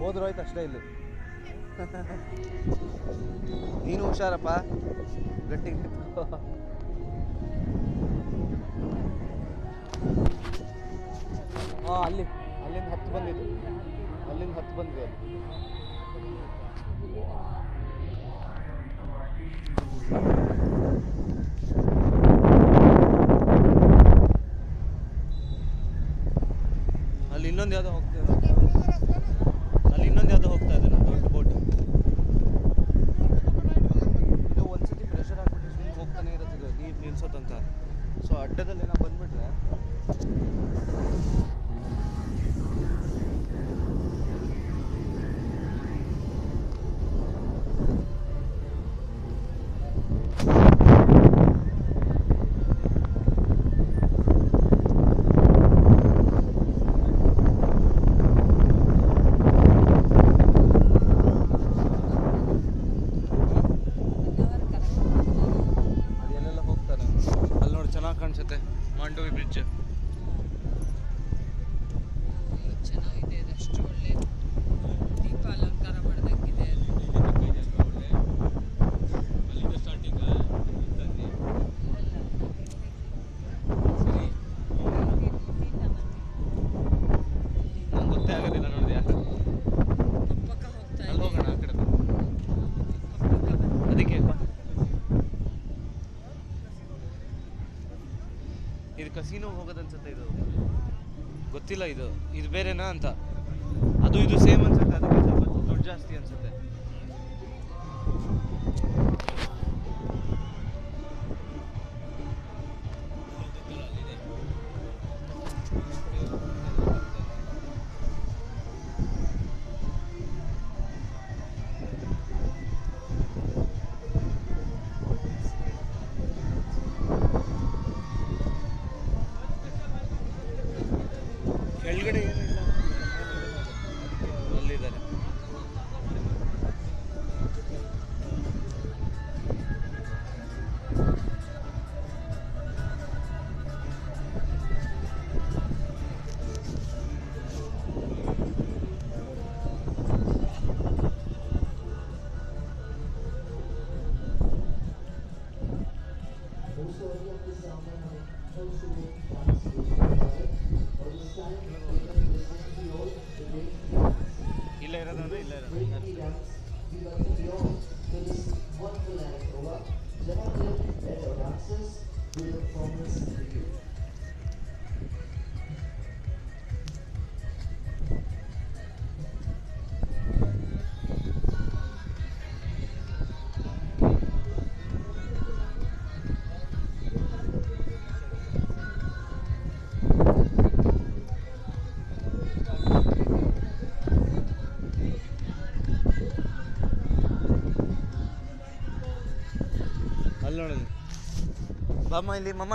ಹೋದ್ರೋಯ್ತು ಅಷ್ಟೇ ಇಲ್ಲಿ. ನೀನು ಹುಷಾರಪ್ಪ, ಗಟ್ಟಿಗೆ ನಿಂತ್ಕೋ. ಹಾಂ, ಅಲ್ಲಿಂದ ಹತ್ತು ಬಂದಿದ್ದು, ಅಲ್ಲಿಂದ ಹತ್ತು ಬಂದಿದೆ. ಅಲ್ಲಿ ಇನ್ನೊಂದು ಯಾವುದೋ ಹೋಗ್ತಾ ಇದೆ, ಅಲ್ಲಿ ಇನ್ನೊಂದು ಯಾವುದೋ ಹೋಗ್ತಾ ಇದೆ, ದೊಡ್ಡ ಬೋಟ್. ಇದು ಒಂದ್ಸತಿ ಪ್ರೆಷರ್ ಹಾಕ್ಬಿಟ್ಟು ಸ್ವಿಂಗ್ ಹೋಗ್ತಾನೆ ಇರುತ್ತೆ, ನೀರು ನಿಲ್ಸೋತಂಕ. ಸೊ ಅಡ್ಡದಲ್ಲಿ ಏನೋ ಬಂದ್ಬಿಟ್ರೆ ಕಾಣಿಸುತ್ತೆ. ಮಾಂಡವಿ ಬ್ರಿಡ್ಜ್ ಚೆನ್ನಾಗಿದೆ, ಅಷ್ಟು ಒಳ್ಳೆ ದೀಪ ಅಲಂಕಾರ ಮಾಡ್ದಂಗಿದೆ. ನಂಗೆ ಗೊತ್ತೇ ಆಗೋದಿಲ್ಲ, ನೋಡಿದ್ಯಾ? ಪಕ್ಕ ಹೋಗ್ತಾ ಅಲ್ಲಿ ಹೋಗೋಣ, ಆ ಕಡೆ ಅದಕ್ಕೆ. ಇದು ಕಸಿನೋ ಹೋಗೋದನ್ಸುತ್ತೆ, ಇದು ಗೊತ್ತಿಲ್ಲ. ಇದು ಬೇರೆನಾ ಅಂತ. ಅದು ಇದು ಸೇಮ್ ಅನ್ಸುತ್ತೆ, ಅದಕ್ಕೆ ಸ್ವಲ್ಪ ದುಡ್ಡು ಜಾಸ್ತಿ ಅನ್ಸುತ್ತೆ. ಕೆಳಗಡೆ ಏನೂ ಇಲ್ಲ, ಅಲ್ಲಿದ್ದಾರೆ. ಇಲ್ಲ ಇರೋದಂದ್ರೆ ಇಲ್ಲ ಇರೋದು. ಅಲ್ಲಿ ನೋಡಿದ್ವಿ. ಬಾಮ್ಮ ಇಲ್ಲಿ ಮಮ್ಮ.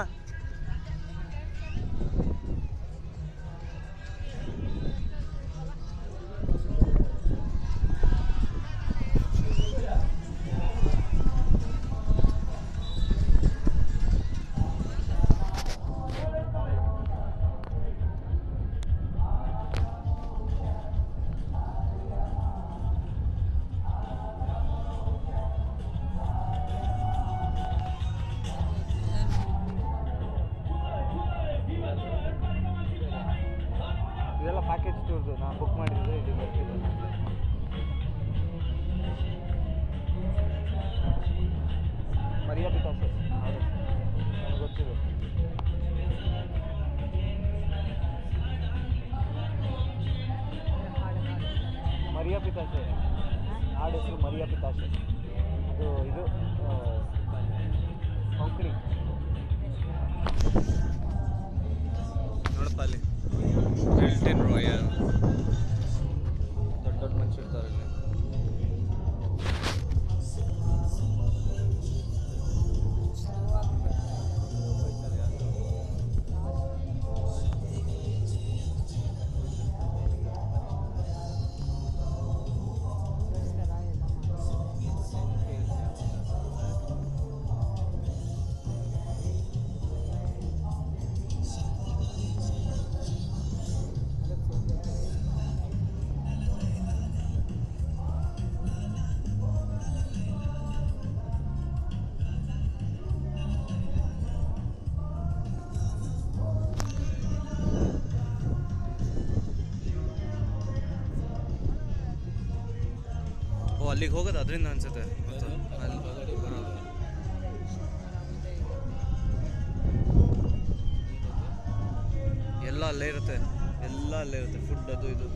ಇದೆಲ್ಲ ಪ್ಯಾಕೇಜ್ ಟೂರ್ದು ನಾನು ಬುಕ್ ಮಾಡಿದ್ದೆ, ಇಲ್ಲಿ ಬರ್ತಿದ್ದೆ. ಮರಿಯಾ ಪಿತಾಸೆ ನನಗೆ ಗೊತ್ತಿದೆ. ಮರಿಯಾ ಪಿತಾಸೆ ಹಾಡು ಹೆಸರು ಮರಿಯಾ ಪಿತಾಸೆ. ಇದು ಕೊಂಕಣಿ ನೋಡಪ್ಪ ಅಲ್ಲಿ ಹಿಲ್ಟನ್ ರಾಯಲ್. ದೊಡ್ಡ ದೊಡ್ಡ ಮನುಷ್ಯ ಇರ್ತಾರೆ ಅಲ್ಲಿ. ಅಲ್ಲಿಗೆ ಹೋಗೋದು ಅದರಿಂದ ಅನ್ಸುತ್ತೆ ಗೊತ್ತಾ? ಅಲ್ಲಿ ಆರಾಮಿದೆ ಈಗ. ಎಲ್ಲ ಅಲ್ಲೇ ಇರುತ್ತೆ, ಎಲ್ಲ ಅಲ್ಲೇ ಇರುತ್ತೆ, ಫುಡ್ ಅದು ಇದು.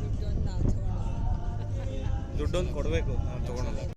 ದುಡ್ಡೊಂದು ನಾವು ತಗೊಳ್ಳೋದು. ದುಡ್ಡೊಂದು ಕೊಡಬೇಕು, ನಾವು ತೊಗೊಳಲ್ಲ.